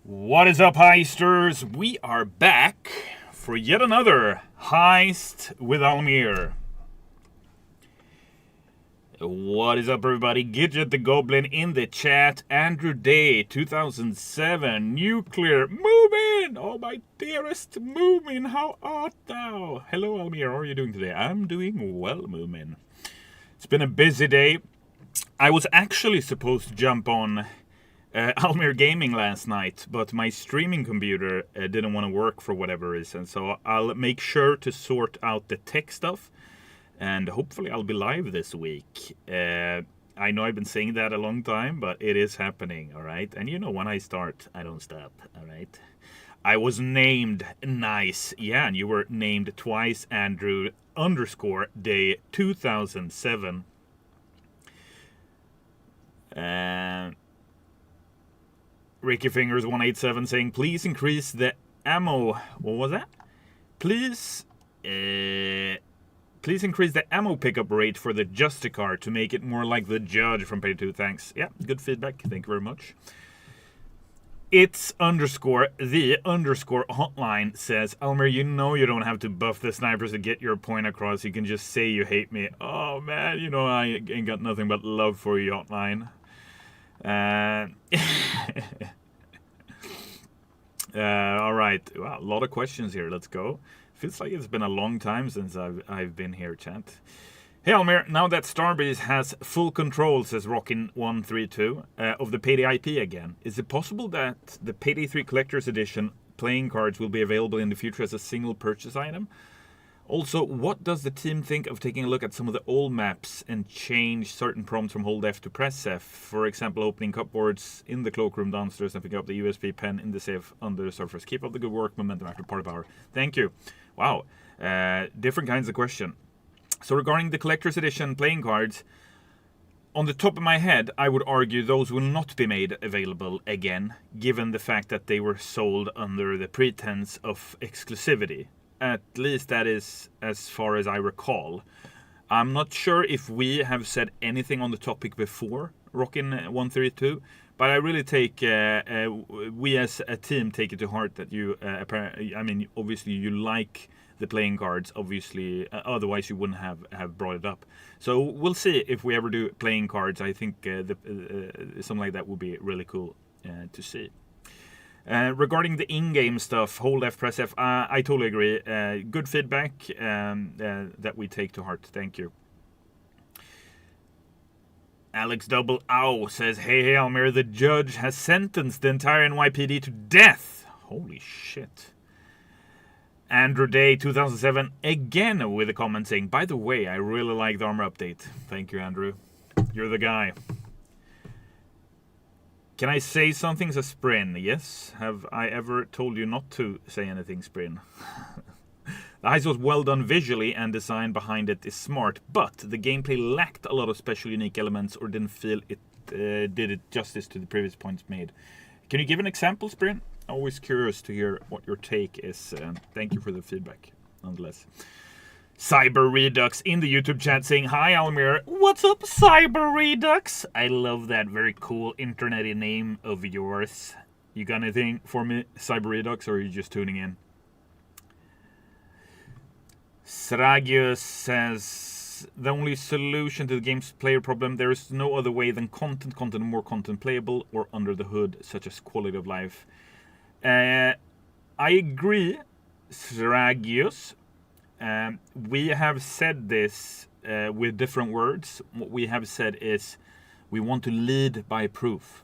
What is up, Heisters? We are back for yet another Heist with Almir. What is up, everybody? Gidget the Goblin in the chat. Andrew Day, 2007. Nuclear. Moomin! Oh, my dearest Moomin, how art thou? Hello, Almir. How are you doing today? I'm doing well, Moomin. It's been a busy day. I was actually supposed to jump on Almir Gaming last night, but my streaming computer didn't want to work for whatever reason, so I'll make sure to sort out the tech stuff, and hopefully I'll be live this week. I know I've been saying that a long time, but it is happening, alright? And you know, when I start, I don't stop, alright? I was named nice, yeah, and you were named twice, Andrew _day 2007. Ricky Fingers 187 saying, please increase the ammo. What was that? Please increase the ammo pickup rate for the Justicar to make it more like the Judge from Pay 2. Thanks. Yeah, good feedback. Thank you very much. It's _the hotline says, Almir, you know you don't have to buff the snipers to get your point across. You can just say you hate me. Oh, man, you know I ain't got nothing but love for you, hotline. All right, well, a lot of questions here. Let's go. Feels like it's been a long time since I've been here, chat. Hey, Almir, now that Starbase has full control, says Rockin132, of the Payday IP again, is it possible that the Payday 3 Collector's Edition playing cards will be available in the future as a single purchase item? Also, what does the team think of taking a look at some of the old maps and change certain prompts from hold F to press F? For example, opening cupboards in the cloakroom downstairs and picking up the USB pen in the safe under the surface. Keep up the good work, momentum after party power. Thank you. Wow, different kinds of question. So regarding the Collector's Edition playing cards, on the top of my head, I would argue those will not be made available again, given the fact that they were sold under the pretense of exclusivity. At least that is as far as I recall. I'm not sure if we have said anything on the topic before, Rockin132, but I really take, we as a team take it to heart that you, I mean, obviously you like the playing cards, obviously, otherwise you wouldn't have brought it up. So we'll see if we ever do playing cards. I think something like that would be really cool to see. Regarding the in-game stuff, hold F, press F, I totally agree. Good feedback that we take to heart. Thank you. Alex Double Ow says, hey Almir, the judge has sentenced the entire NYPD to death. Holy shit. Andrew Day 2007 again with a comment saying, by the way, I really like the armor update. Thank you, Andrew. You're the guy. Can I say something, says Sprin? Yes. Have I ever told you not to say anything, Sprin? The heist was well done visually and design behind it is smart, but the gameplay lacked a lot of special unique elements or didn't feel it did it justice to the previous points made. Can you give an example, Sprin? Always curious to hear what your take is. Thank you for the feedback, nonetheless. Cyber Redux in the YouTube chat saying, hi Almir, what's up Cyber Redux? I love that very cool internety name of yours. You got anything for me, Cyber Redux, or are you just tuning in? Sragius says, the only solution to the game's player problem, there is no other way than content, more content playable or under the hood, such as quality of life. I agree, Sragius. We have said this with different words. What we have said is we want to lead by proof.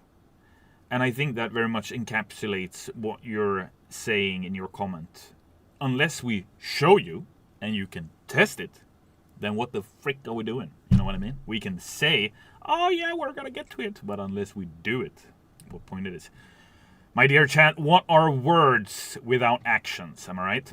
And I think that very much encapsulates what you're saying in your comment. Unless we show you and you can test it, then what the frick are we doing? You know what I mean? We can say, oh yeah, we're gonna get to it. But unless we do it, what point it is? My dear chat, what are words without actions? Am I right?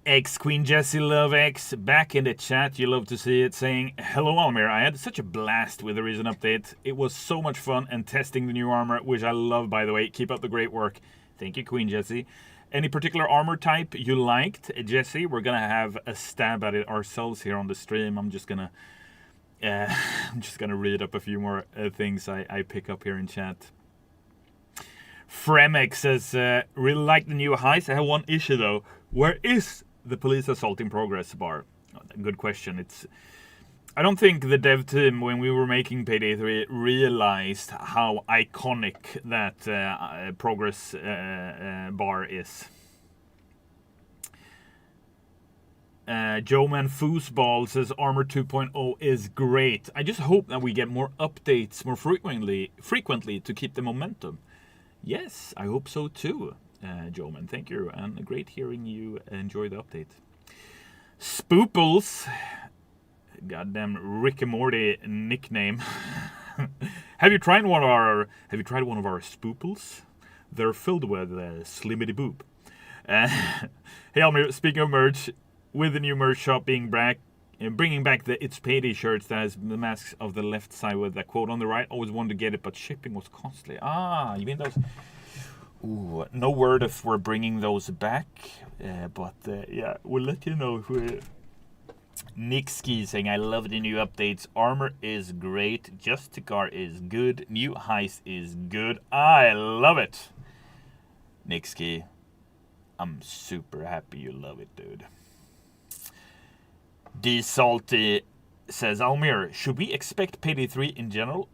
X Queen Jessie Love X back in the chat. You love to see it, saying, hello Almir, I had such a blast with the recent update. It was so much fun and testing the new armor, which I love, by the way. Keep up the great work. Thank you, Queen Jessie. Any particular armor type you liked, Jessie? We're gonna have a stab at it ourselves here on the stream. I'm just gonna read up a few more things I pick up here in chat. Fremex says, really like the new Heist. I have one issue though. Where is the police assault in progress bar? Good question. I don't think the dev team, when we were making Payday 3, realized how iconic that progress bar is. Joe Man Foosball says Armor 2.0 is great. I just hope that we get more updates more frequently to keep the momentum. Yes, I hope so too, Joe Man. Thank you, and great hearing you enjoy the update. Spooples. Goddamn Rick and Morty nickname. Have you tried one of our spooples? They're filled with slimmity boop. Hey Almir, speaking of merch, with the new merch shop being bringing back the It's Payday shirts that has the masks of the left side with that quote on the right. Always wanted to get it, but shipping was costly. You mean those? Ooh, no word if we're bringing those back, but yeah, we'll let you know if we're. Nick Ski saying, I love the new updates. Armor is great. Justicar is good. New Heist is good. I love it. Nick Ski, I'm super happy you love it, dude. D Salty says, Almir, should we expect Payday 3 in general?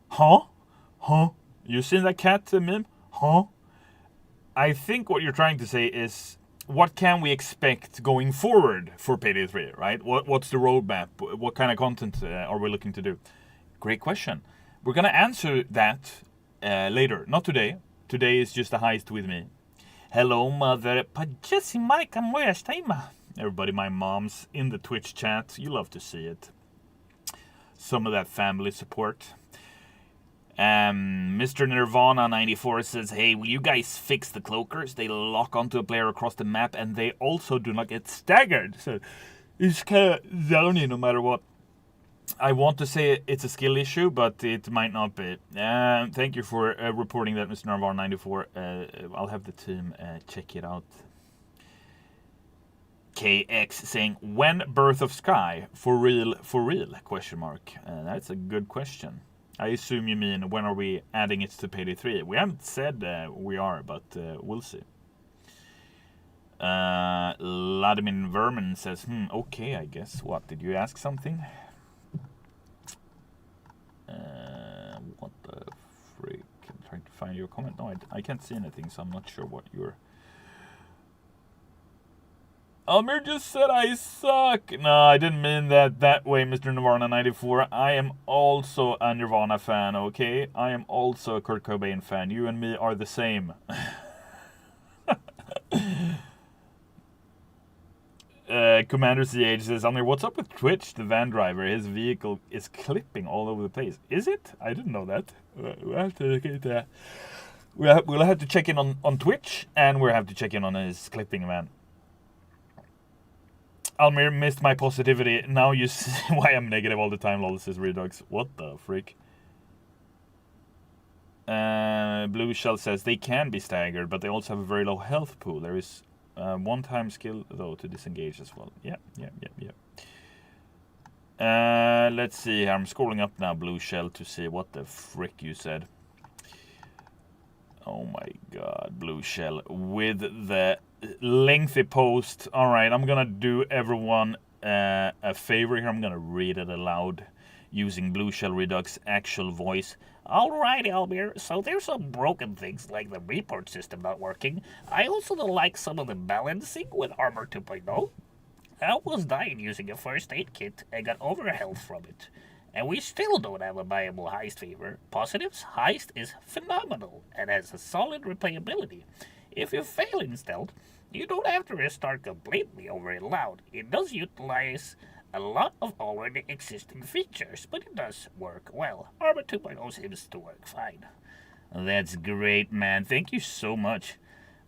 Huh? You seen that cat meme? Huh? I think what you're trying to say is, what can we expect going forward for Payday 3, right? What's the roadmap? What kind of content are we looking to do? Great question. We're going to answer that later. Not today. Today is just a Heist with me. Hello, mother. Everybody, my mom's in the Twitch chat. You love to see it. Some of that family support. Mr. Nirvana 94 says, hey, will you guys fix the cloakers? They lock onto a player across the map and they also do not get staggered. So it's kind of zony no matter what. I want to say it's a skill issue, but it might not be. Thank you for reporting that, Mr. Nirvana 94. I'll have the team check it out. KX saying, when Birth of Sky? For real? Question mark. That's a good question. I assume you mean when are we adding it to Payday 3? We haven't said we are, but we'll see. Vladimir Vermin says, okay, I guess. What, did you ask something? What the freak? I'm trying to find your comment. No, I can't see anything, so I'm not sure what you're... Almir just said I suck. No, I didn't mean that way, Mr. Nirvana 94. I am also a Nirvana fan, okay? I am also a Kurt Cobain fan. You and me are the same. Commander CH says, Almir, what's up with Twitch, the van driver? His vehicle is clipping all over the place. Is it? I didn't know that. We'll have to look at that. We'll have to check in on Twitch, and we'll have to check in on his clipping van. Almir missed my positivity. Now you see why I'm negative all the time, lol, says Redux. What the freak? Blue Shell says, they can be staggered, but they also have a very low health pool. There is one-time skill, though, to disengage as well. Yeah. Let's see. I'm scrolling up now, Blue Shell, to see what the frick you said. Oh my god, Blue Shell with the lengthy post. Alright, I'm gonna do everyone a favor here. I'm gonna read it aloud using Blue Shell Redux actual voice. Alright, Almir, so there's some broken things like the report system not working. I also don't like some of the balancing with Armor 2.0. I was dying using a first aid kit and got overhealth from it. And we still don't have a viable Heist fever. Positives, Heist is phenomenal and has a solid replayability. If you fail in stealth, you don't have to restart completely over it loud. It does utilize a lot of already existing features, but it does work well. Armor 2.0 seems to work fine. That's great, man. Thank you so much.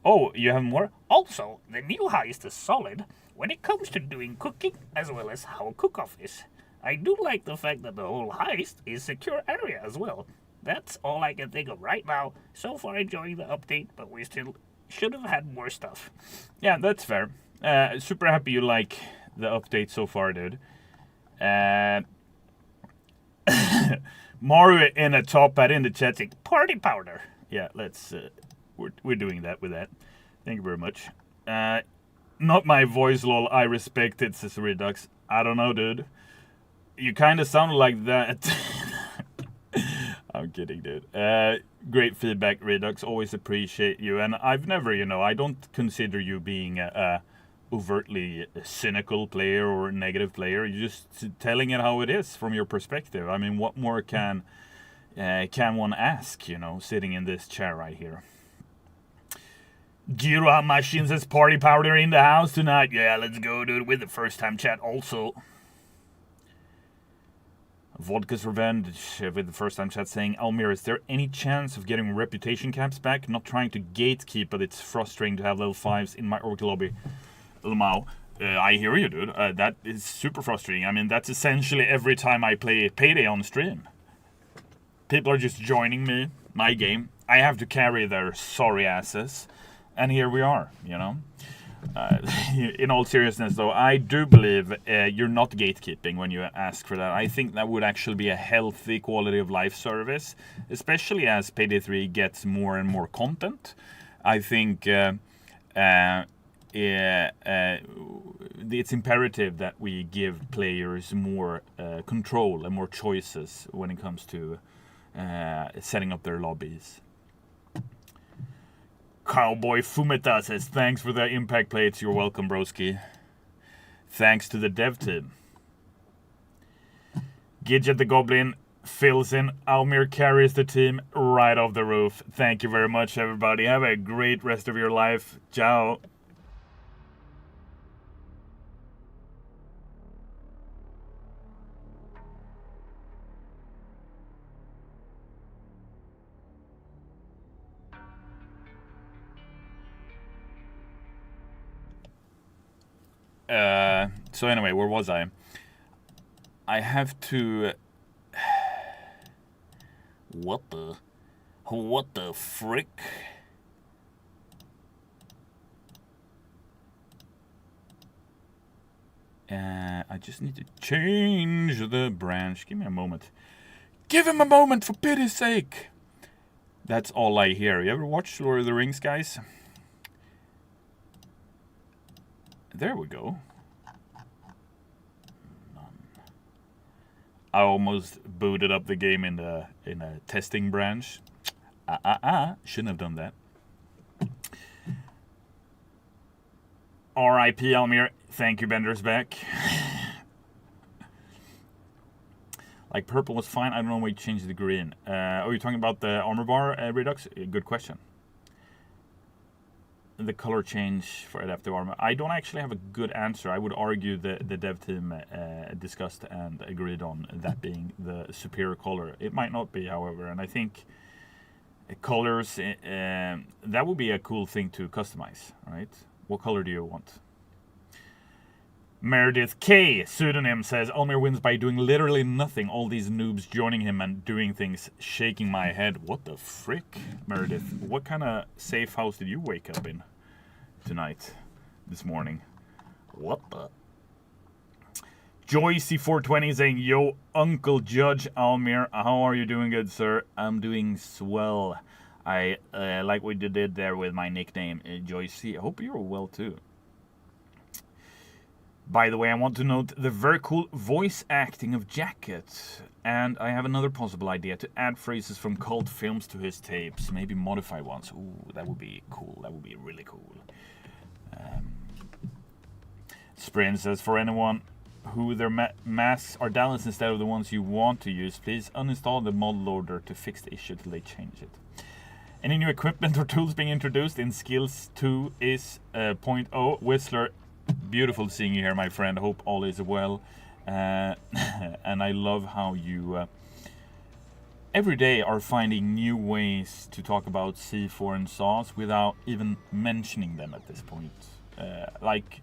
Oh, you have more? Also, the new Heist is solid when it comes to doing cooking as well as how cook-off is. I do like the fact that the whole Heist is secure area as well. That's all I can think of right now. So far enjoying the update, but we still should have had more stuff. Yeah, that's fair. Super happy you like the update so far, dude. Mario in a top hat in the chat saying, party powder. Yeah, let's. We're doing that with that. Thank you very much. Not my voice, lol. I respect it, says Redux. I don't know, dude. You kind of sound like that. I'm kidding, dude. Great feedback, Redux. Always appreciate you. And I've never, I don't consider you being a overtly cynical player or a negative player. You're just telling it how it is from your perspective. I mean, what more can one ask, sitting in this chair right here? Giro Machine says party powder in the house tonight. Yeah, let's go, dude, with the first time chat also. Vodka's Revenge with the first time chat saying, Almir, is there any chance of getting reputation caps back? Not trying to gatekeep, but it's frustrating to have level 5s in my orbital lobby. Lamau, I hear you, dude. That is super frustrating. I mean, that's essentially every time I play Payday on stream. People are just joining me, my game. I have to carry their sorry asses. And here we are, In all seriousness, though, I do believe you're not gatekeeping when you ask for that. I think that would actually be a healthy quality of life service, especially as Payday 3 gets more and more content. I think it's imperative that we give players more control and more choices when it comes to setting up their lobbies. Cowboy Fumeta says, thanks for the impact plates. You're welcome, broski. Thanks to the dev team. Gidget the Goblin fills in. Almir carries the team right off the roof. Thank you very much, everybody. Have a great rest of your life. Ciao. So anyway, where was I? I have to... What the frick? I just need to change the branch. Give me a moment. Give him a moment, for pity's sake! That's all I hear. You ever watch Lord of the Rings, guys? There we go. I almost booted up the game in a testing branch. Shouldn't have done that. R.I.P. Almir. Thank you, Bender's back. Like purple was fine. I don't know why you changed the green. Are you talking about the armor bar Redux? Good question. The color change for adaptive armor. I don't actually have a good answer. I would argue that the dev team discussed and agreed on that being the superior color. It might not be, however, and I think colors, that would be a cool thing to customize, right? What color do you want? Meredith K, pseudonym, says, Almir wins by doing literally nothing. All these noobs joining him and doing things, shaking my head. What the frick, Meredith? What kind of safe house did you wake up in tonight, this morning? What the? Joycey420 saying, yo, Uncle Judge Almir, how are you doing, good sir? I'm doing swell. I like what you did there with my nickname, Joycey. I hope you're well too. By the way, I want to note the very cool voice acting of Jacket. And I have another possible idea to add phrases from cult films to his tapes. Maybe modify ones. Ooh, that would be cool. That would be really cool. Sprint says, for anyone who their masks are Dallas instead of the ones you want to use, please uninstall the mod loader to fix the issue till they change it. Any new equipment or tools being introduced in Skills 2 is 0.0. Whistler, beautiful seeing you here, my friend. Hope all is well. And I love how you every day are finding new ways to talk about C4 and sauce without even mentioning them at this point. Like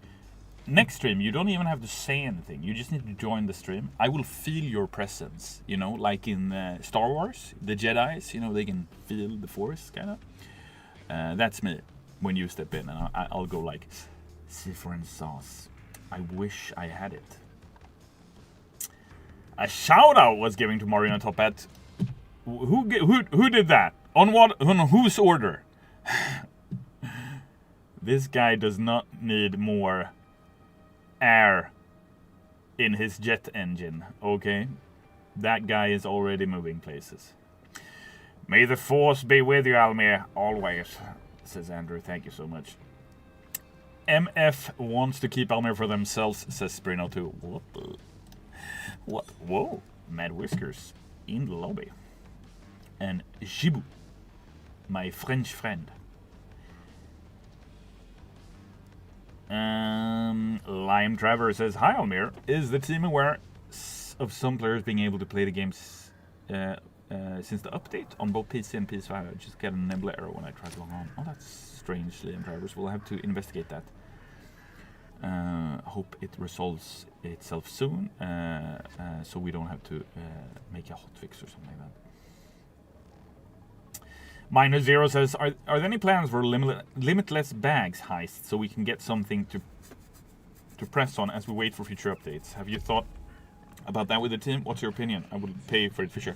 next stream, you don't even have to say anything. You just need to join the stream. I will feel your presence, you know, like in Star Wars, the Jedis, you know, they can feel the Force, kind of. That's me when you step in, and I'll go like, C4 and sauce. I wish I had it. A shout out was given to Mario Top Hat. Who did that? On what? On whose order? This guy does not need more air in his jet engine, okay? That guy is already moving places. May the force be with you, Almir, always, says Andrew. Thank you so much. MF wants to keep Almir for themselves, says Sprino 2. What the? What? Whoa. Mad Whiskers in the lobby. And Jibu, my French friend. Lime Trevor says, Hi Almir, is the team aware of some players being able to play the games since the update on both PC and PS5? I just get a nibble error when I try to log on. Oh, that's strange, Lime Travers. We'll have to investigate that. Hope it resolves itself soon, so we don't have to make a hotfix or something like that. Minus Zero says, are there any plans for limitless bags heist so we can get something to press on as we wait for future updates? Have you thought about that with the team? What's your opinion? I would pay for it for sure.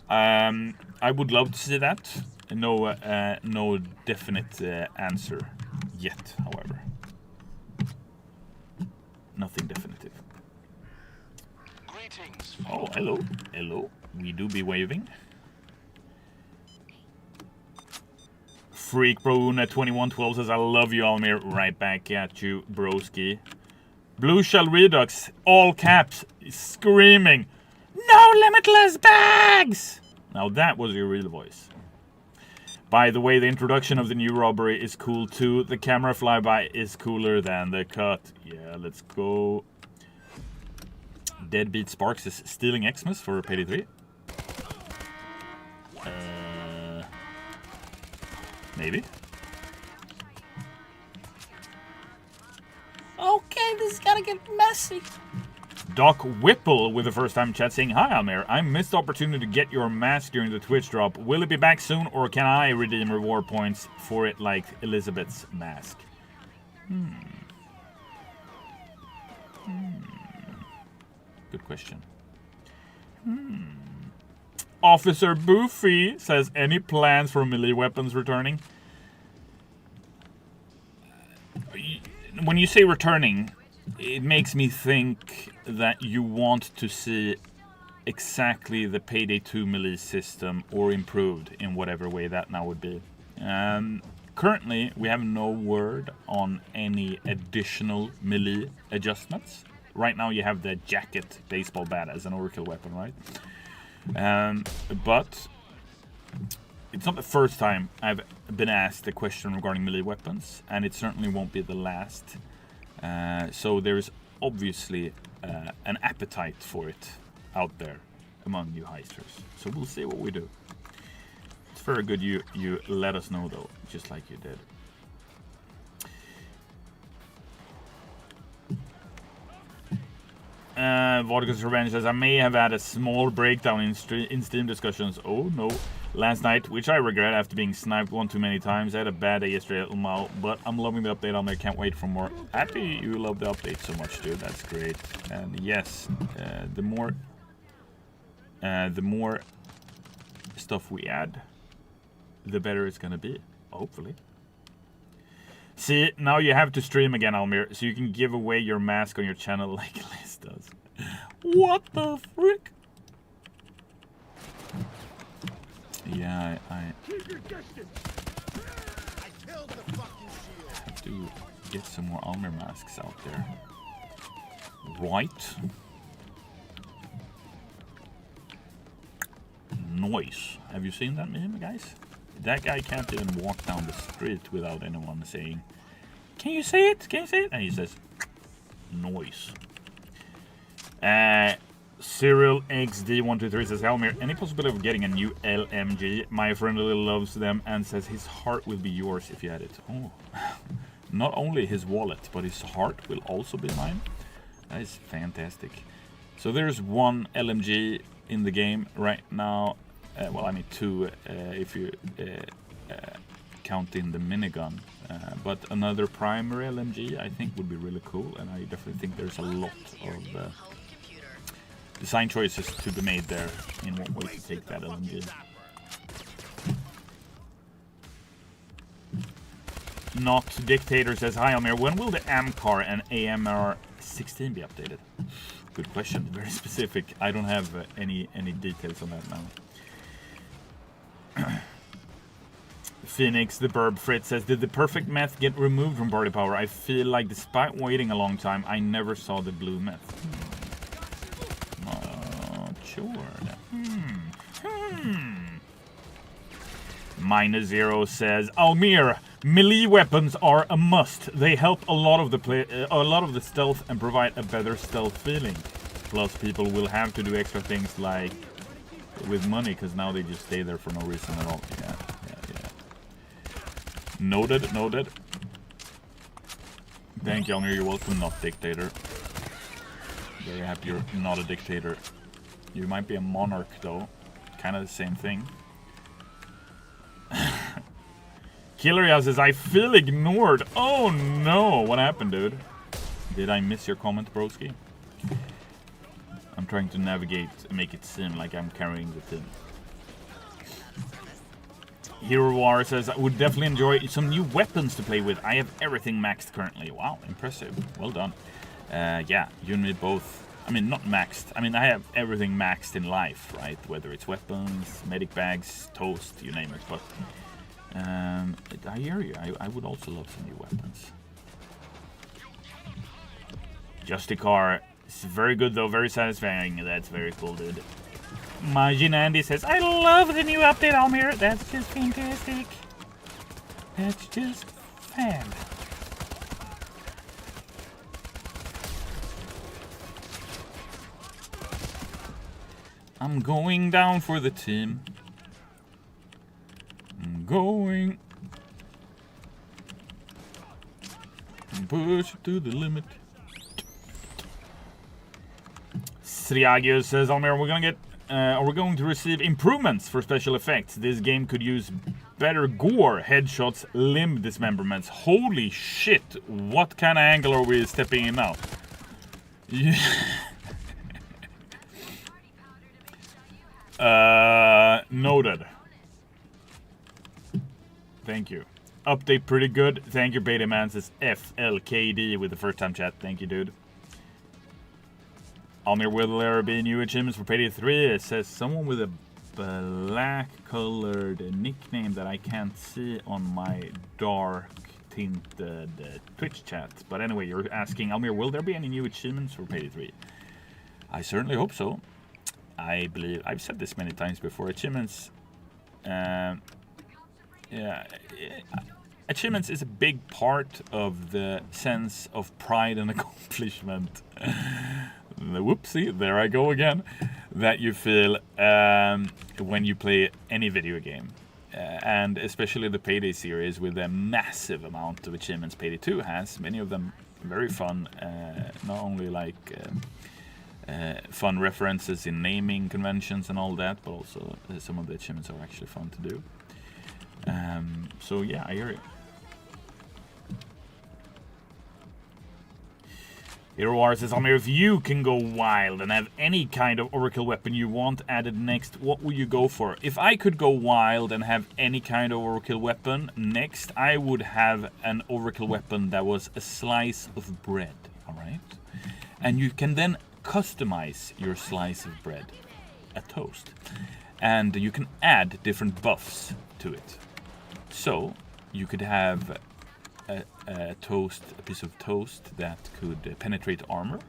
I would love to see that. No definite answer yet, however. Nothing definitive. Greetings. Oh, hello. Hello. We do be waving. Freak Broon at 2112 says, I love you, Almir. Right back at you, broski. Blue Shell Redux, all caps, screaming, no limitless bags! Now that was your real voice. By the way, the introduction of the new robbery is cool too. The camera flyby is cooler than the cut. Yeah, let's go. Deadbeat Sparks is stealing Xmas for Payday 3. Maybe. Okay, this is gonna get messy. Doc Whipple with the first time chat saying, Hi Almir, I missed the opportunity to get your mask during the Twitch drop. Will it be back soon or can I redeem reward points for it like Elizabeth's mask? Good question. Officer Boofy says, any plans for melee weapons returning? When you say returning, it makes me think that you want to see exactly the Payday 2 melee system or improved in whatever way that now would be. Currently, we have no word on any additional melee adjustments. Right now you have the jacket baseball bat as an overkill weapon, right? But it's not the first time I've been asked a question regarding melee weapons, and it certainly won't be the last. So there's obviously an appetite for it out there among you heisters. So we'll see what we do. It's very good you let us know though, just like you did. Vodka's Revenge says, I may have had a small breakdown in Steam discussions. Oh no. Last night, which I regret after being sniped one too many times. I had a bad day yesterday at Ulmao, but I'm loving the update on there. Can't wait for more. Happy you love the update so much, dude. That's great. And yes, the more stuff we add, the better it's gonna be. Hopefully. See, now you have to stream again, Almir, so you can give away your mask on your channel like Liz does. What the frick? Yeah, I have to get some more Almir masks out there. Right. Noise. Have you seen that meme, guys? That guy can't even walk down the street without anyone saying, can you say it? Can you say it? And he says, noise. Cyril XD123 says, Almir, any possibility of getting a new LMG? My friend really loves them and says his heart will be yours if you had it. Oh, not only his wallet, but his heart will also be mine. That is fantastic. So there's one LMG in the game right now. Well, I mean two if you count in the minigun. But another primary LMG I think would be really cool, and I definitely think there's a lot of design choices to be made there in what way to take that LMG. Not Dictator says, hi Almir, when will the AMCAR and AMR 16 be updated? Good question, very specific. I don't have any details on that now. Phoenix, the Burb Fritz says, did the perfect meth get removed from Party Power? I feel like despite waiting a long time, I never saw the blue meth. Not sure. -0 says, Almir, melee weapons are a must. They help a lot of the stealth and provide a better stealth feeling. Plus, people will have to do extra things like with money, because now they just stay there for no reason at all. Yeah. Noted. Thank you, Almir. You're welcome, not Dictator. Very happy you're not a dictator. You might be a monarch, though. Kind of the same thing. Killeria says, I feel ignored. Oh no, what happened, dude? Did I miss your comment, broski? I'm trying to navigate and make it seem like I'm carrying the team. Hero War says, I would definitely enjoy some new weapons to play with. I have everything maxed currently. Wow, impressive. Well done. Yeah, you need both. I mean, not maxed. I mean, I have everything maxed in life, right? Whether it's weapons, medic bags, toast, you name it. But I hear you. I would also love some new weapons. Justicar is very good, though. Very satisfying. That's very cool, dude. Majin Andy says, I love the new update, Almir. That's just fantastic. That's just fab. I'm going down for the team. I'm going. Push it to the limit. Sriagius says, Almir, we're going to receive improvements for special effects. This game could use better gore, headshots, limb dismemberments. Holy shit! What kind of angle are we stepping in now? Yeah. Noted. Thank you. Update pretty good. Thank you, Beta Man. Says FLKD with the first time chat. Thank you, dude. Almir, will there be new achievements for Payday 3? It says someone with a black colored nickname that I can't see on my dark tinted Twitch chat. But anyway, you're asking, Almir, will there be any new achievements for Payday 3? I certainly hope so. I believe I've said this many times before. Achievements, achievements is a big part of the sense of pride and accomplishment. Whoopsie, there I go again. That you feel when you play any video game, and especially the Payday series with a massive amount of achievements. Payday 2 has many of them very fun. Not only like fun references in naming conventions and all that, but also some of the achievements are actually fun to do. So yeah, I hear you. Hero says, Almir, if you can go wild and have any kind of overkill weapon you want added next, what will you go for? If I could go wild and have any kind of overkill weapon next, I would have an overkill weapon that was a slice of bread, alright? And you can then customize your slice of bread, a toast. And you can add different buffs to it. So, you could have a piece of toast that could penetrate armor,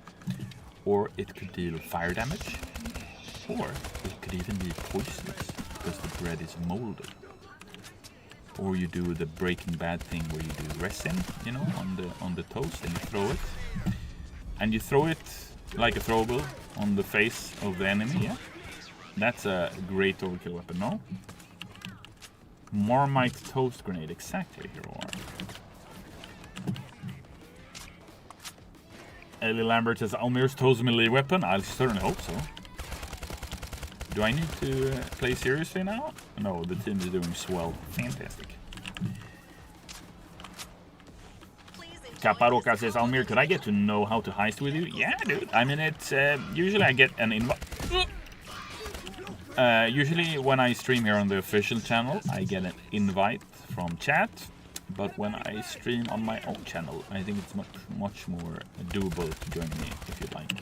or it could deal fire damage, or it could even be poisonous because the bread is molded. Or you do the Breaking Bad thing where you do resin, you know, on the toast, and you throw it, and you throw it like a throwable on the face of the enemy. Yeah, that's a great overkill weapon. No, Marmite toast grenade, exactly. Hero R. Ellie Lambert says, Almir's toast melee weapon? I certainly hope so. Do I need to play seriously now? No, the team is doing swell. Fantastic. Kaparoka says, Almir, could I get to know how to heist with you? Yeah, dude. I mean, it's usually I get an invite. Usually when I stream here on the official channel, I get an invite from chat. But when I stream on my own channel, I think it's much more doable to join me if you'd like.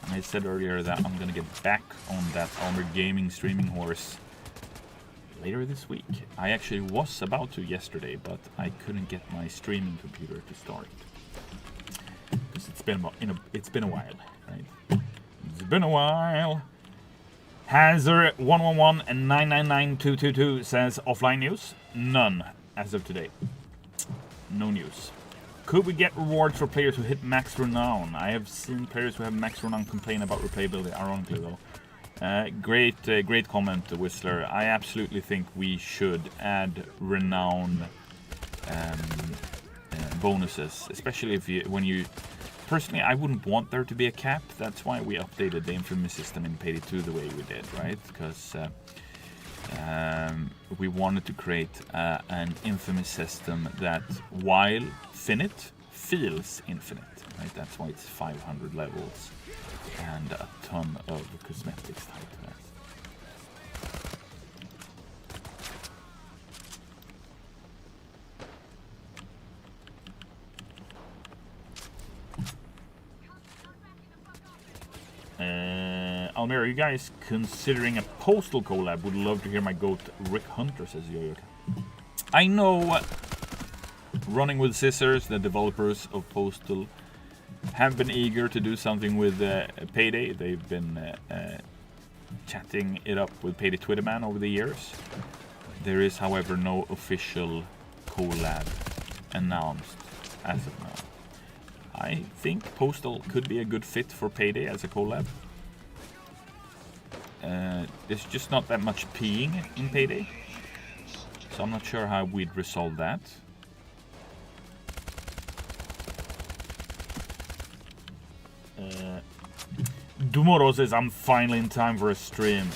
And I said earlier that I'm gonna get back on that Almir gaming streaming horse later this week. I actually was about to yesterday, but I couldn't get my streaming computer to start. Because it's been a while, right? It's been a while. Hazard 111 and 999222 says offline news. None as of today. No news. Could we get rewards for players who hit max renown? I have seen players who have max renown complain about replayability. Ironically, though. Great comment, Whistler. I absolutely think we should add renown bonuses, especially when you. Personally, I wouldn't want there to be a cap. That's why we updated the infamy system in Payday 2 the way we did, right? Because we wanted to create an infamy system that, while finite, feels infinite, right? That's why it's 500 levels and a ton of cosmetics tied to that. Almir, are you guys considering a postal collab? Would love to hear my goat Rick Hunter, says Yoyoka. I know Running with Scissors, the developers of Postal, have been eager to do something with Payday. They've been chatting it up with Payday Twitterman over the years. There is, however, no official collab announced as of now. I think Postal could be a good fit for Payday as a collab. There's just not that much peeing in Payday, so I'm not sure how we'd resolve that. Dumoro says, I'm finally in time for a stream.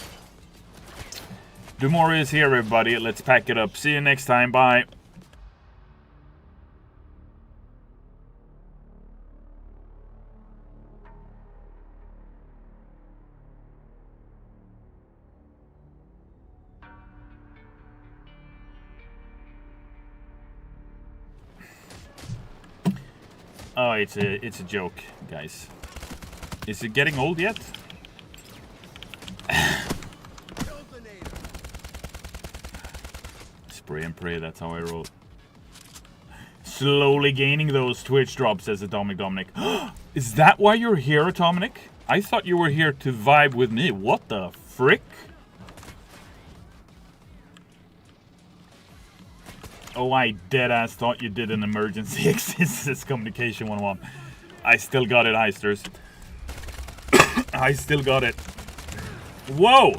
Dumoro is here, everybody. Let's pack it up. See you next time. Bye. Oh, it's a joke, guys. Is it getting old yet? Spray and pray, that's how I roll. Slowly gaining those Twitch drops, says Atomic Dominic. Is that why you're here, Atomic? I thought you were here to vibe with me. What the frick? Oh, I deadass thought you did an emergency existence communication 101. I still got it, Heisters. I still got it. Whoa!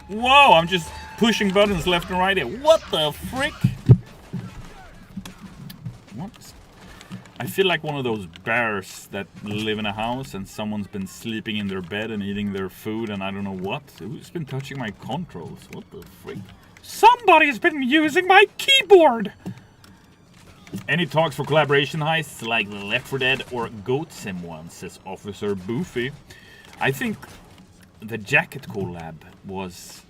Whoa, I'm just pushing buttons left and right here. What the frick? What? I feel like one of those bears that live in a house and someone's been sleeping in their bed and eating their food and I don't know what. Who's been touching my controls? What the frick? Somebody's been using my keyboard! Any talks for collaboration heists like the Left 4 Dead or Goat Sim one, says Officer Boofy. I think the Jacket collab was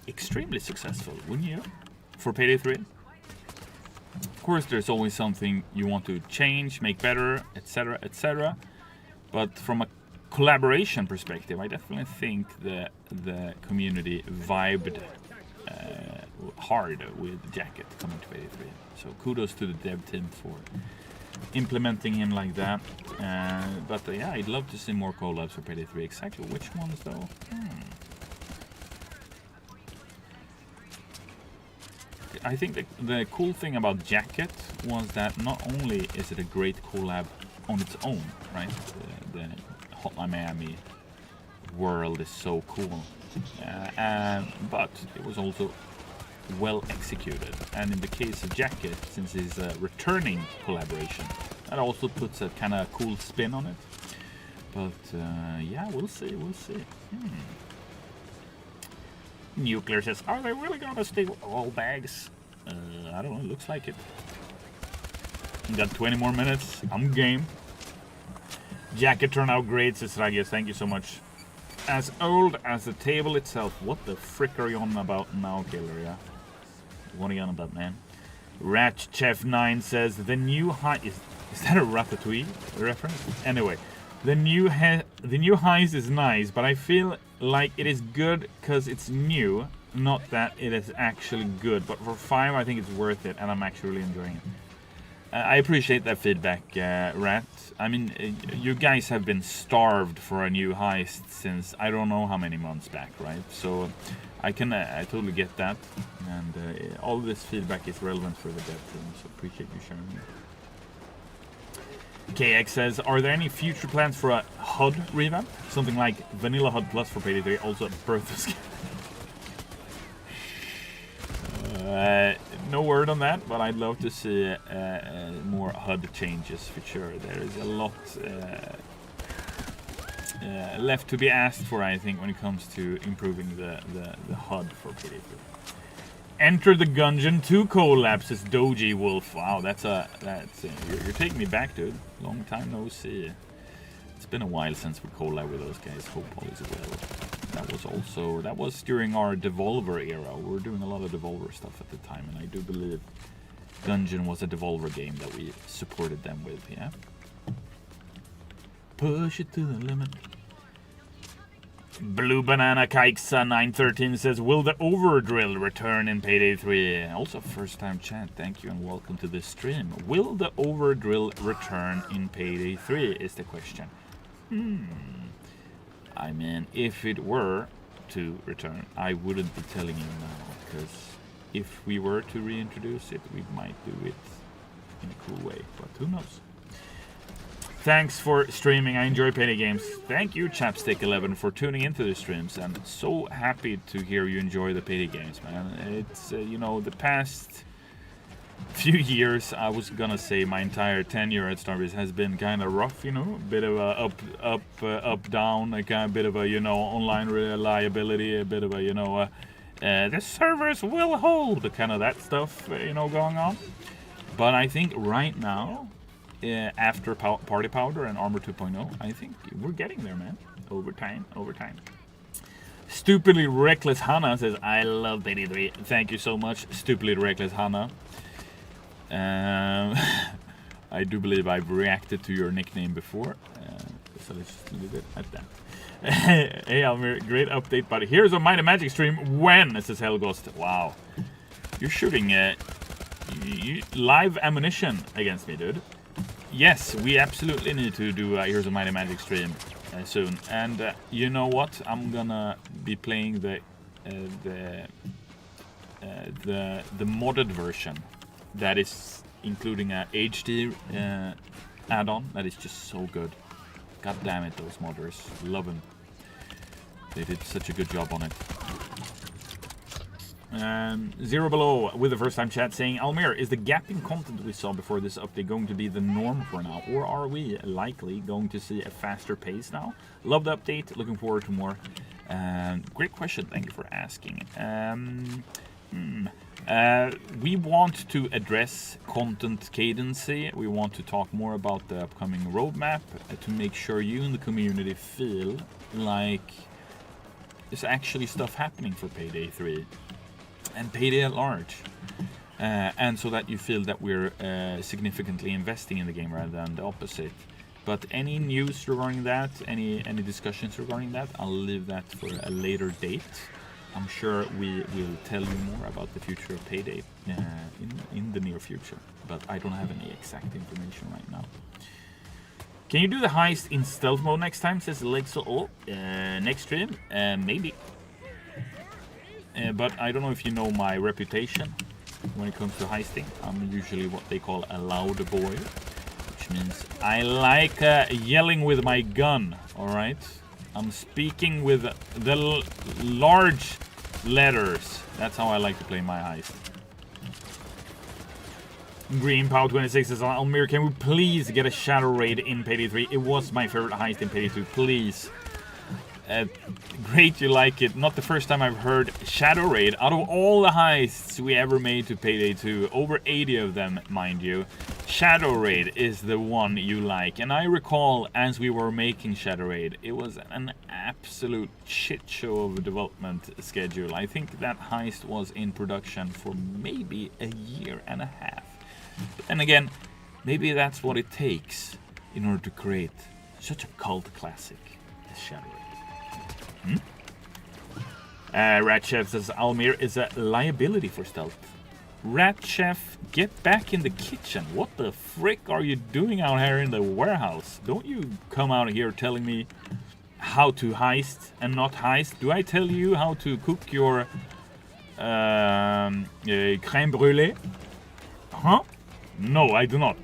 extremely successful, wouldn't you? For Payday 3. Of course, there's always something you want to change, make better, etc., etc. But from a collaboration perspective, I definitely think the community vibed hard with Jacket coming to Payday 3. So kudos to the dev team for implementing him like that. But yeah, I'd love to see more collabs for Payday 3. Exactly which ones though? I think the cool thing about Jacket was that not only is it a great collab on its own, right? The Hotline Miami world is so cool. But it was also well executed, and in the case of Jacket, since it's a returning collaboration, that also puts a kind of cool spin on it. But yeah, we'll see. Nuclear says, are they really gonna steal all bags? I don't know, it looks like it. We got 20 more minutes. I'm game. Jacket turned out great, says Ragias. Thank you so much. As old as the table itself. What the frick are you on about now, Killer? Yeah. What are you on about, man? Rat Chef 9 says the new Heist is that a Ratatouille reference? Anyway, the new Heist is nice, but I feel like it is good because it's new, not that it is actually good. But for 5, I think it's worth it, and I'm actually really enjoying it. I appreciate that feedback, Rat. I mean, you guys have been starved for a new Heist since I don't know how many months back, right? So I totally get that, and all this feedback is relevant for the dev team, so appreciate you sharing it. KX says, are there any future plans for a HUD revamp? Something like Vanilla HUD Plus for Payday 3, also Birth of no word on that, but I'd love to see more HUD changes for sure. There is a lot left to be asked for, I think, when it comes to improving the HUD for Payday 3. Enter the Gungeon 2 collapses Doji Wolf. Wow, you're taking me back, dude. Long time no see. It's been a while since we collab with those guys. Hope all is well. That was during our Devolver era. We were doing a lot of Devolver stuff at the time, and I do believe Gungeon was a Devolver game that we supported them with, yeah? Push it to the limit. Blue Banana Kaiksa 913 says, will the Overdrill return in Payday 3? Also first time chat, thank you and welcome to the stream. Will the Overdrill return in Payday 3 is the question. I mean, if it were to return, I wouldn't be telling you now, because if we were to reintroduce it, we might do it in a cool way, but who knows. Thanks for streaming. I enjoy Payday games. Thank you, Chapstick11, for tuning into the streams. I'm so happy to hear you enjoy the Payday games, man. It's, the past few years, I was gonna say my entire tenure at Starbreeze has been kind of rough, a bit of a up, down, a kind of bit of a, online reliability, a bit of a, the servers will hold, kind of that stuff, going on. But I think right now, after Party Powder and Armor 2.0, I think we're getting there, man. Over time. Stupidly Reckless Hannah says, I love Payday 3. Thank you so much, Stupidly Reckless Hannah. I do believe I've reacted to your nickname before, so let's just leave it at that. Hey Almir, great update, buddy. Here's a Might and Magic stream when, says Helgost. Wow. You're shooting live ammunition against me, dude. Yes, we absolutely need to do Here's a Might and Magic stream soon. And you know what? I'm gonna be playing the modded version. That is including a HD add-on. That is just so good. God damn it, those modders. Love them. They did such a good job on it. Zero Below with the first time chat saying, Almir, is the gapping content we saw before this update going to be the norm for now? Or are we likely going to see a faster pace now? Love the update. Looking forward to more. Great question. Thank you for asking. We want to address content cadency. We want to talk more about the upcoming roadmap to make sure you in the community feel like there's actually stuff happening for Payday 3 and Payday at large. And so that you feel that we're significantly investing in the game rather than the opposite. But any news regarding that, any discussions regarding that, I'll leave that for a later date. I'm sure we will tell you more about the future of Payday in the near future, but I don't have any exact information right now. Can you do the heist in stealth mode next time, says Lexo? Next stream? Maybe. But I don't know if you know my reputation when it comes to heisting. I'm usually what they call a loud boy, which means I like yelling with my gun, alright? I'm speaking with the large letters. That's how I like to play my heist. Green Pow 26 says, Almir, can we please get a Shadow Raid in Payday 3? It was my favorite heist in Payday 2, please. Great you like it. Not the first time I've heard Shadow Raid. Out of all the heists we ever made to Payday 2, over 80 of them, mind you, Shadow Raid is the one you like. And I recall, as we were making Shadow Raid, it was an absolute shit show of a development schedule. I think that Heist was in production for maybe a year and a half. But then again, maybe that's what it takes in order to create such a cult classic as Shadow Raid. Rat Chef says Almir is a liability for stealth. Rat Chef, get back in the kitchen. What the frick are you doing out here in the warehouse? Don't you come out here telling me how to heist and not heist. Do I tell you how to cook your crème brûlée? Huh? No, I do not.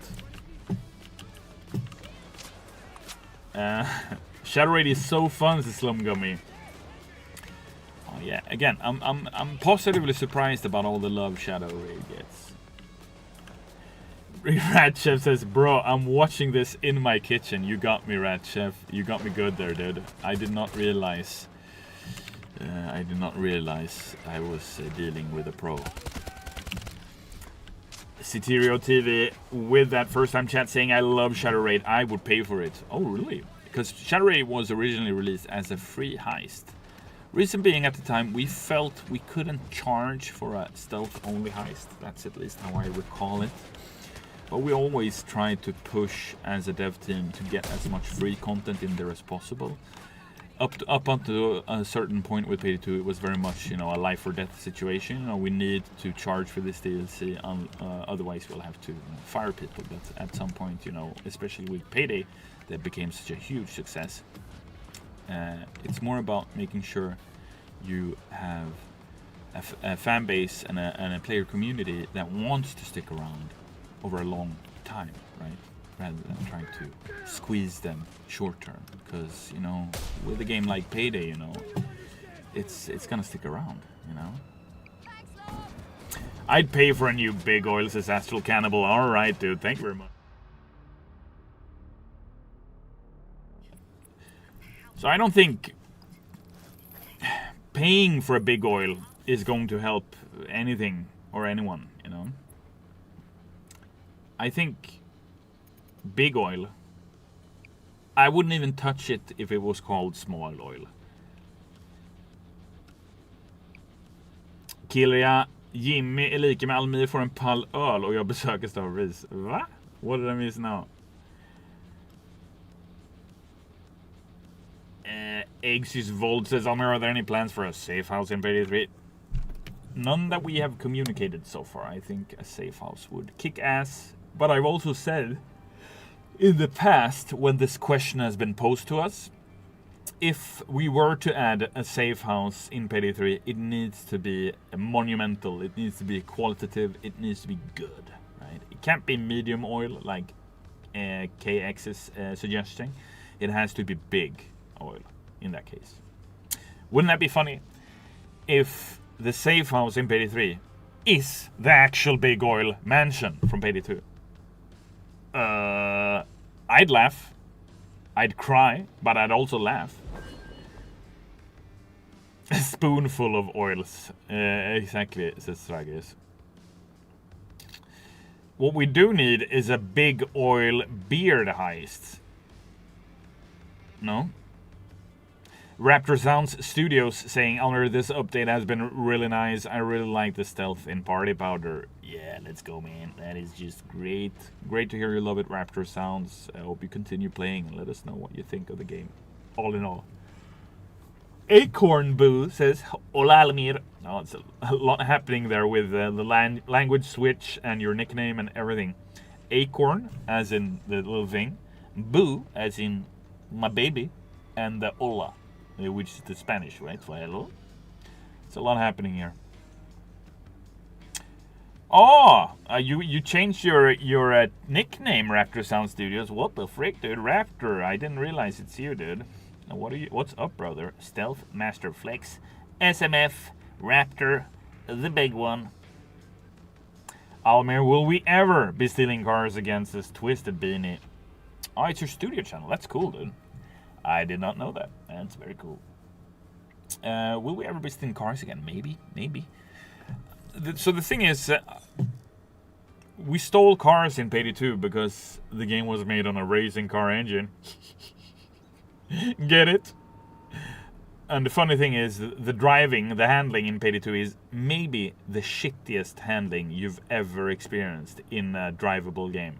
Shadow Raid is so fun, says Slum Gummy. Oh yeah, again, I'm positively surprised about all the love Shadow Raid gets. Rat Chef says, bro, I'm watching this in my kitchen. You got me, Rat Chef. You got me good there, dude. I did not realize I was dealing with a pro. Citerio TV with that first time chat saying I love Shadow Raid. I would pay for it. Oh really? Because Shadow Raid was originally released as a free heist. Reason being, at the time we felt we couldn't charge for a stealth only heist. That's at least how I recall it. But we always tried to push as a dev team to get as much free content in there as possible. Up until a certain point with Payday 2, it was very much, a life or death situation. We need to charge for this DLC, otherwise we'll have to fire people. But at some point, especially with Payday, that became such a huge success. It's more about making sure you have a fan base and a player community that wants to stick around over a long time, right? Rather than trying to squeeze them short term, because with a game like Payday, it's gonna stick around. I'd pay for a new Big Oil, says Astral Cannibal. All right, dude. Thank you very much. So I don't think paying for a Big Oil is going to help anything or anyone. I think Big Oil, I wouldn't even touch it if it was called Small Oil. Kilja, Gimme är lika med Almir får en pall öl och jag besöker Starvis. Va? What did I miss now? Eggs Vold says, Almir, are there any plans for a safe house in Payday 3? None that we have communicated so far. I think a safe house would kick ass. But I've also said in the past, when this question has been posed to us, if we were to add a safe house in Payday 3, it needs to be monumental, it needs to be qualitative, it needs to be good, right? It can't be medium oil like KX is suggesting. It has to be big oil in that case. Wouldn't that be funny if the safe house in Payday 3 is the actual Big Oil mansion from Payday 2? I'd laugh, I'd cry, but I'd also laugh. A spoonful of oils. Exactly, says Stragis. What we do need is a Big Oil beard heist. No? Raptor Sounds Studios saying, Almir, this update has been really nice. I really like the stealth in Party Powder. Yeah, let's go, man. That is just great. Great to hear you love it, Raptor Sounds. I hope you continue playing and let us know what you think of the game. All in all. Acorn Boo says, Hola, Almir. Oh, it's a lot happening there with the language switch and your nickname and everything. Acorn, as in the little thing. Boo, as in my baby. And the hola, which is the Spanish, right, for hello. It's a lot happening here. Oh, you changed your nickname, Raptor Sound Studios. What the frick, dude? Raptor, I didn't realize it's you, dude. Now, what's up, brother? Stealth Master Flex, SMF, Raptor, the big one. Almir, will we ever be stealing cars against this Twisted Beanie? Oh, it's your studio channel. That's cool, dude. I did not know that. That's very cool. Will we ever be stealing cars again? Maybe. So the thing is, we stole cars in Payday 2 because the game was made on a racing car engine. Get it? And the funny thing is, the driving, the handling in Payday 2 is maybe the shittiest handling you've ever experienced in a drivable game.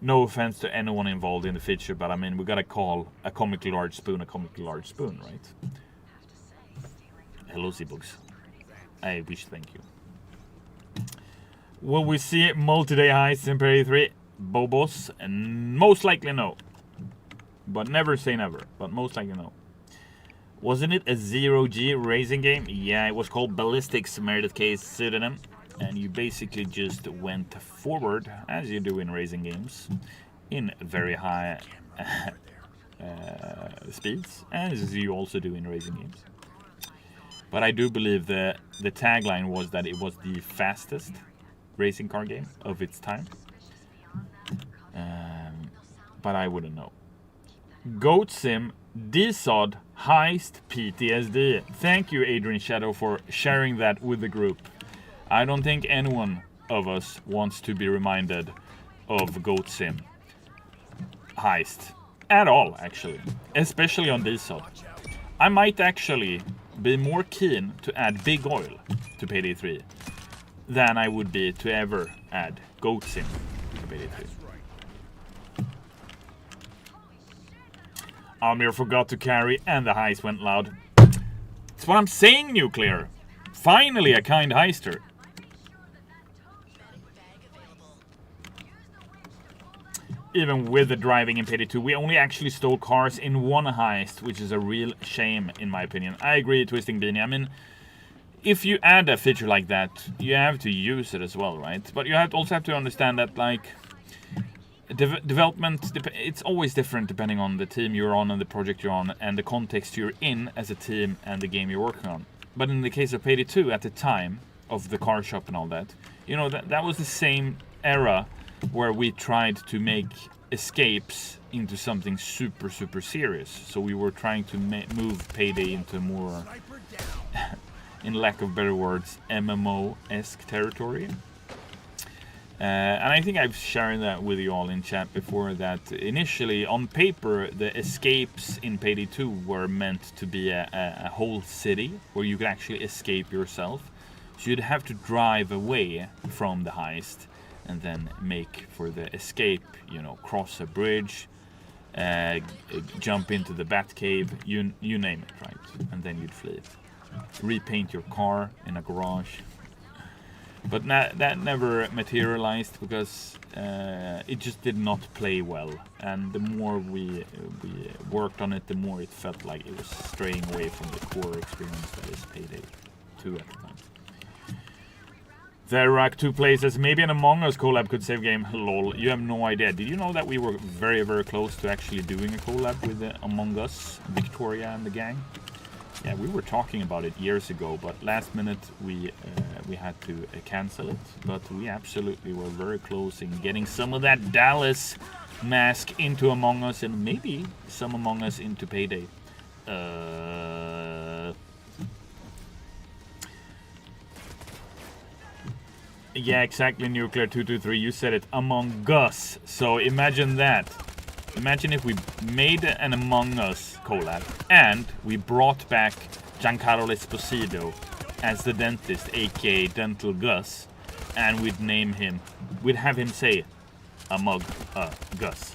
No offense to anyone involved in the feature, but I mean, we gotta call a comically large spoon a comically large spoon, right? Hello, Seabugs. I wish, thank you. Will we see multi-day heists in Payday 3? Bobos? And most likely no. But never say never. But most likely no. Wasn't it a 0G racing game? Yeah, it was called Ballistics, Meredith K's pseudonym. And you basically just went forward, as you do in racing games, in very high speeds, as you also do in racing games. But I do believe the tagline was that it was the fastest racing car game of its time. But I wouldn't know. Goat Sim, DSOD, Heist, PTSD. Thank you, Adrian Shadow, for sharing that with the group. I don't think anyone of us wants to be reminded of Goat Sim, Heist, at all, actually. Especially on DSOD. I might actually be more keen to add Big Oil to Payday 3 than I would be to ever add Goat Sim to Payday 3. Almir forgot to carry and the heist went loud. That's what I'm saying, Nuclear. Finally a kind heister. Even with the driving in Payday 2, we only actually stole cars in one heist, which is a real shame in my opinion. I agree, Twisting Beanie. I mean, if you add a feature like that, you have to use it as well, right? But you also have to understand that, like, development, it's always different depending on the team you're on and the project you're on and the context you're in as a team and the game you're working on. But in the case of Payday 2, at the time of the car shop and all that, you know, that was the same era where we tried to make escapes into something super, super serious. So we were trying to move Payday into more, in lack of better words, MMO-esque territory. And I think I've shared that with you all in chat before, that initially on paper the escapes in Payday 2 were meant to be a whole city where you could actually escape yourself. So you'd have to drive away from the heist and then make for the escape, you know, cross a bridge, jump into the Batcave, you name it, right? And then you'd flee. Repaint your car in a garage. But that never materialized because it just did not play well. And the more we worked on it, the more it felt like it was straying away from the core experience that is Payday 2 at the time. There are 2 places. Maybe an Among Us collab could save game. Lol, you have no idea. Did you know that we were very, very close to actually doing a collab with Among Us, Victoria and the gang? Yeah, we were talking about it years ago, but last minute we had to cancel it. But we absolutely were very close in getting some of that Dallas mask into Among Us and maybe some Among Us into Payday. Yeah, exactly, Nuclear 223. You said it, Among Us. So imagine that. Imagine if we made an Among Us collab and we brought back Giancarlo Esposito as the dentist, aka Dental Gus, and we'd name him. We'd have him say, Among Gus.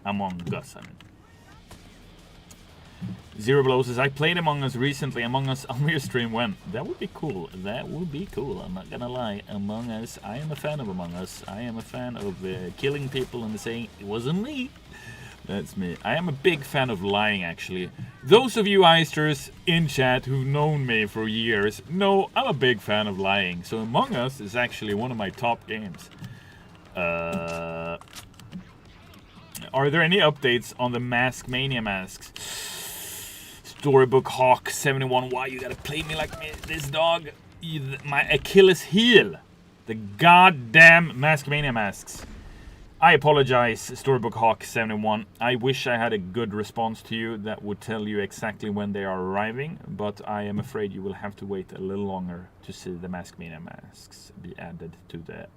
Among Gus, I mean. Zero Below says, I played Among Us recently. Among Us Almir stream when? That would be cool. That would be cool. I'm not gonna lie. Among Us, I am a fan of Among Us. I am a fan of killing people and saying, it wasn't me. That's me. I am a big fan of lying, actually. Those of you heisters in chat who've known me for years know I'm a big fan of lying. So Among Us is actually one of my top games. Are there any updates on the Mask Mania masks? Storybook Hawk 71. Why you gotta play me like me, this dog? My Achilles heel. The goddamn Maskmania masks. I apologize, Storybook Hawk 71. I wish I had a good response to you that would tell you exactly when they are arriving, but I am afraid you will have to wait a little longer to see the Maskmania masks be added to the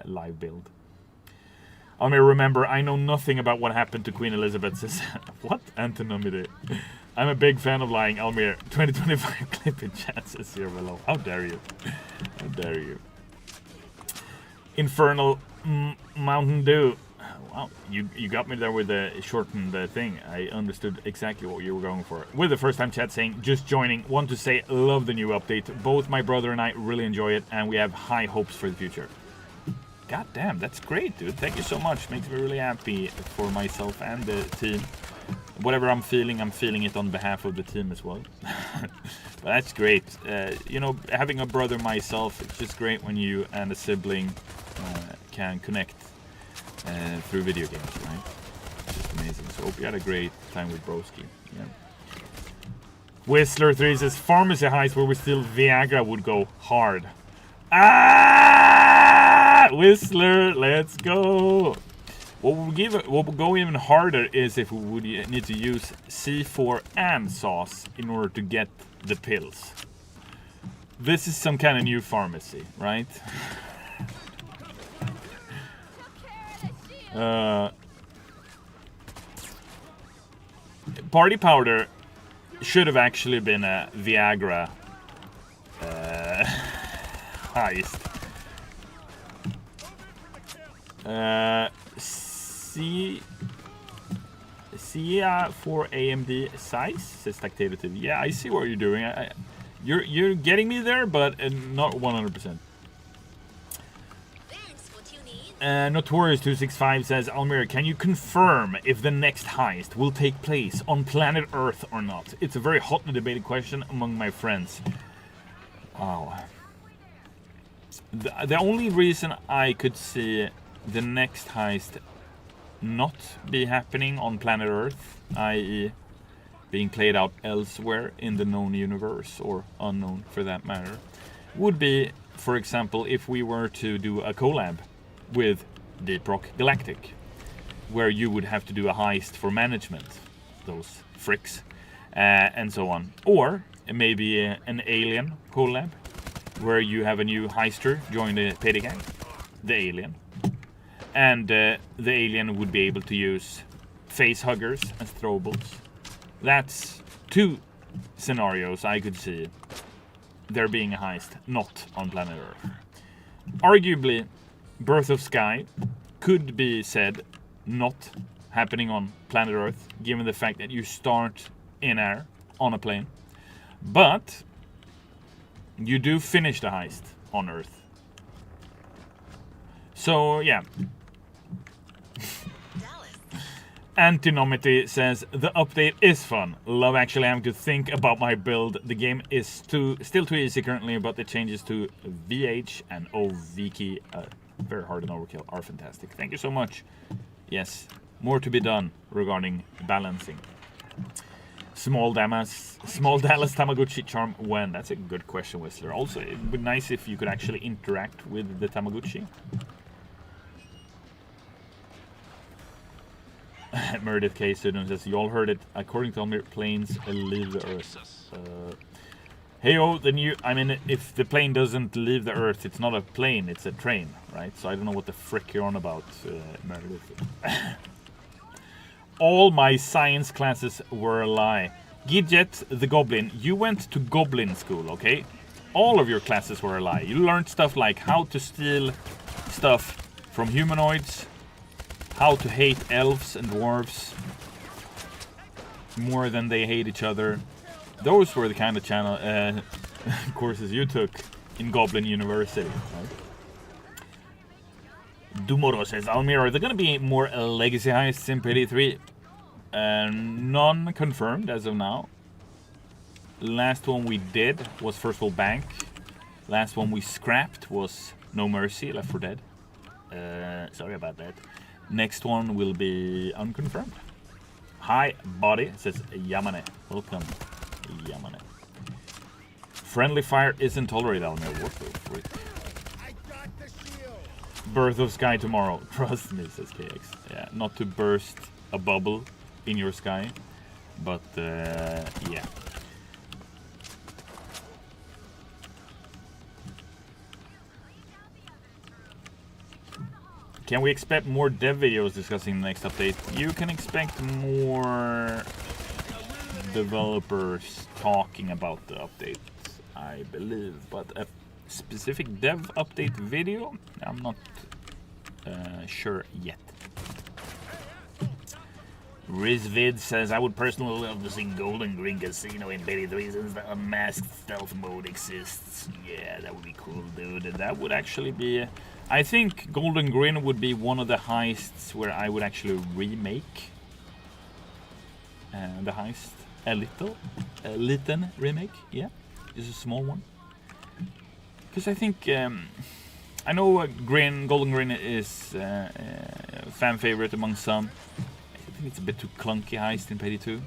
live build. Almir, remember, I know nothing about what happened to Queen Elizabeth. Says, what? Antonymity. I'm a big fan of lying. Almir, 2025 clip in chat says here below. How dare you? How dare you? Infernal Mountain Dew. Wow, you got me there with the shortened thing. I understood exactly what you were going for. With the first time chat saying, just joining, want to say love the new update. Both my brother and I really enjoy it, and we have high hopes for the future. God damn, that's great, dude. Thank you so much. Makes me really happy for myself and the team. Whatever I'm feeling it on behalf of the team as well. But that's great. You know, having a brother myself, it's just great when you and a sibling can connect through video games, right? It's just amazing. So hope you had a great time with Broski. Yeah. Whistler3 says, Pharmacy Heist where we steal Viagra would go hard. Ah! Whistler, let's go! What would go even harder is if we would need to use C4 and sauce in order to get the pills. This is some kind of new pharmacy, right? Party powder should have actually been a Viagra heist. Sia for AMD size says Tactative. Yeah, I see what you're doing. You're getting me there, but not 100%. Notorious265 says, Almir, can you confirm if the next heist will take place on planet Earth or not? It's a very hotly debated question among my friends. Wow. The only reason I could see the next heist not be happening on planet Earth, i.e. being played out elsewhere in the known universe, or unknown for that matter, would be, for example, if we were to do a collab with Deep Rock Galactic, where you would have to do a heist for management, those fricks, and so on. Or maybe an Alien collab, where you have a new heister join the Payday Gang, the Alien. And the Alien would be able to use face huggers as throwables. That's two scenarios I could see there being a heist not on planet Earth. Arguably, Birth of Sky could be said not happening on planet Earth, given the fact that you start in air on a plane. But you do finish the heist on Earth. So, yeah. Antinomity says, the update is fun. Love actually having to think about my build. The game is still too easy currently, but the changes to VH and OVK, very hard and overkill, are fantastic. Thank you so much. Yes, more to be done regarding balancing. Small Dallas Tamagotchi charm when? That's a good question, Whistler. Also, it would be nice if you could actually interact with the Tamagotchi. Meredith K. student says, you all heard it. According to Almir, planes leave the Earth. Hey-oh, if the plane doesn't leave the Earth, it's not a plane, it's a train, right? So I don't know what the frick you're on about, Meredith. All my science classes were a lie. Gidget the Goblin, you went to Goblin school, okay? All of your classes were a lie. You learned stuff like how to steal stuff from humanoids, how to hate elves and dwarves more than they hate each other. Those were the kind of courses you took in Goblin University, right? Dumoro says, Almir, are there going to be more legacy heists in Payday 3? None confirmed as of now. Last one we did was First World Bank. Last one we scrapped was No Mercy, Left 4 Dead. Sorry about that. Next one will be unconfirmed. Hi, body, says Yamane. Welcome, Yamane. Friendly fire isn't tolerated, Almir. What the frick? Birth of Sky tomorrow. Trust me, says KX. Yeah, not to burst a bubble in your sky, but yeah. Can we expect more dev videos discussing the next update? You can expect more developers talking about the update, I believe. But a specific dev update video, I'm not sure yet. Rizvid says, I would personally love to see Golden Green Casino in Beta 3 since the unmasked stealth mode exists. Yeah, that would be cool, dude. That would actually be... I think Golden Green would be one of the heists where I would actually remake the heist a little. A little remake, yeah. Just a small one. Because I think... I know Golden Green is a fan favorite among some. I think it's a bit too clunky heist in Payday 2.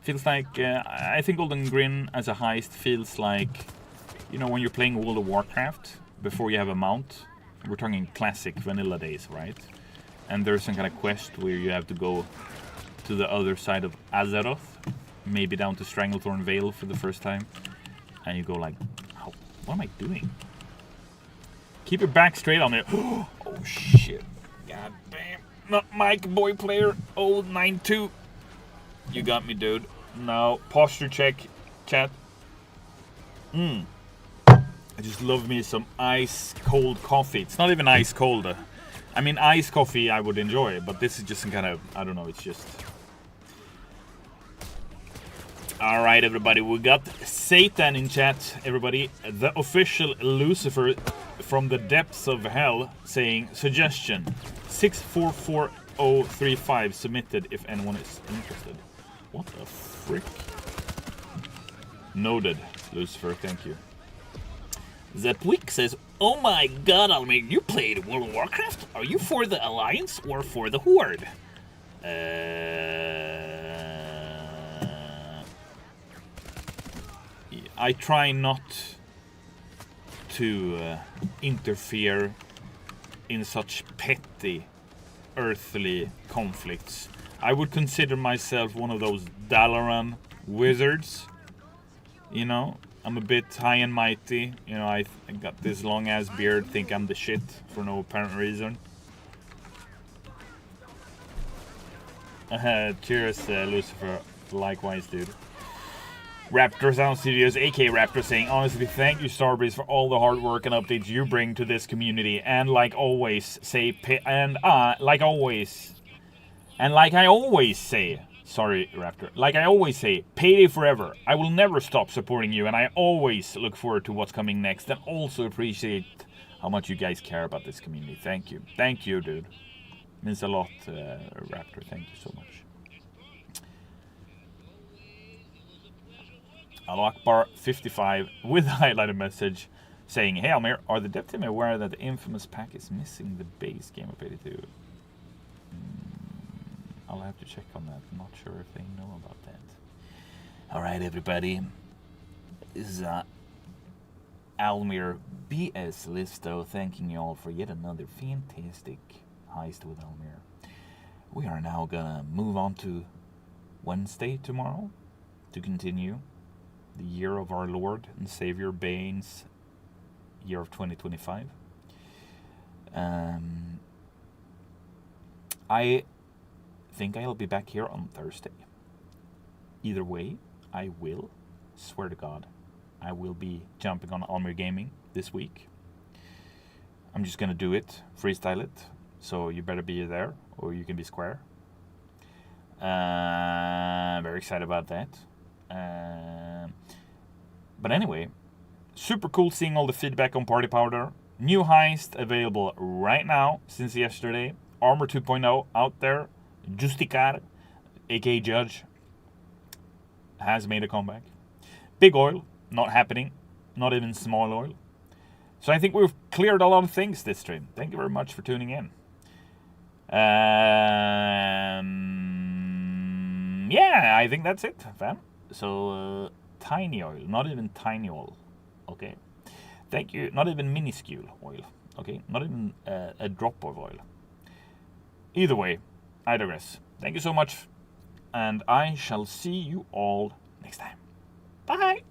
Feels like, I think Golden Green as a heist feels like, you know, when you're playing World of Warcraft, before you have a mount, we're talking classic vanilla days, right? And there's some kind of quest where you have to go to the other side of Azeroth, maybe down to Stranglethorn Vale for the first time, and you go like, oh, what am I doing? Keep your back straight on it. Oh shit. God damn. Not Mike, boy player. 092. You got me, dude. No. Posture check. Chat. I just love me some ice cold coffee. It's not even ice cold. I mean, ice coffee I would enjoy, but this is just some kind of, I don't know, it's just... Alright, everybody. We got Satan in chat, everybody. The official Lucifer from the depths of hell saying, suggestion, 644035 submitted if anyone is interested. What the frick? Noted, Lucifer, thank you. Zepwick says, oh my god, Almir, you played World of Warcraft? Are you for the Alliance or for the Horde? I try not to interfere in such petty earthly conflicts. I would consider myself one of those Dalaran wizards. You know, I'm a bit high and mighty. You know, I got this long ass beard, think I'm the shit for no apparent reason. Cheers, Lucifer. Likewise, dude. Raptor Sound Studios, aka Raptor, saying, honestly, thank you, Starbreeze, for all the hard work and updates you bring to this community. And like always, say, like I always say, sorry, Raptor, like I always say, payday forever. I will never stop supporting you, and I always look forward to what's coming next, and also appreciate how much you guys care about this community. Thank you. Thank you, dude. Means a lot, Raptor. Thank you so much. Al-Akbar 55 with a highlighted message saying, hey Almir, are the dev team aware that the infamous pack is missing the base game of 82? I'll have to check on that. I'm not sure if they know about that. Alright, everybody. This is Almir BS Listo thanking you all for yet another fantastic heist with Almir. We are now gonna move on to Wednesday tomorrow to continue the year of our Lord and Savior Bane's year of 2025. I think I'll be back here on Thursday. Either way, I will, swear to God, I will be jumping on Almir Gaming this week. I'm just gonna do it, freestyle it, so you better be there or you can be square. Very excited about that. But anyway, super cool seeing all the feedback on Party Powder. New heist available right now since yesterday. Armor 2.0 out there. Justicar, aka Judge, has made a comeback. Big oil, not happening. Not even small oil. So I think we've cleared a lot of things this stream. Thank you very much for tuning in. Yeah, I think that's it, fam. So, tiny oil, not even tiny oil, okay? Thank you, not even minuscule oil, okay? Not even a drop of oil. Either way, I digress. Thank you so much, and I shall see you all next time. Bye!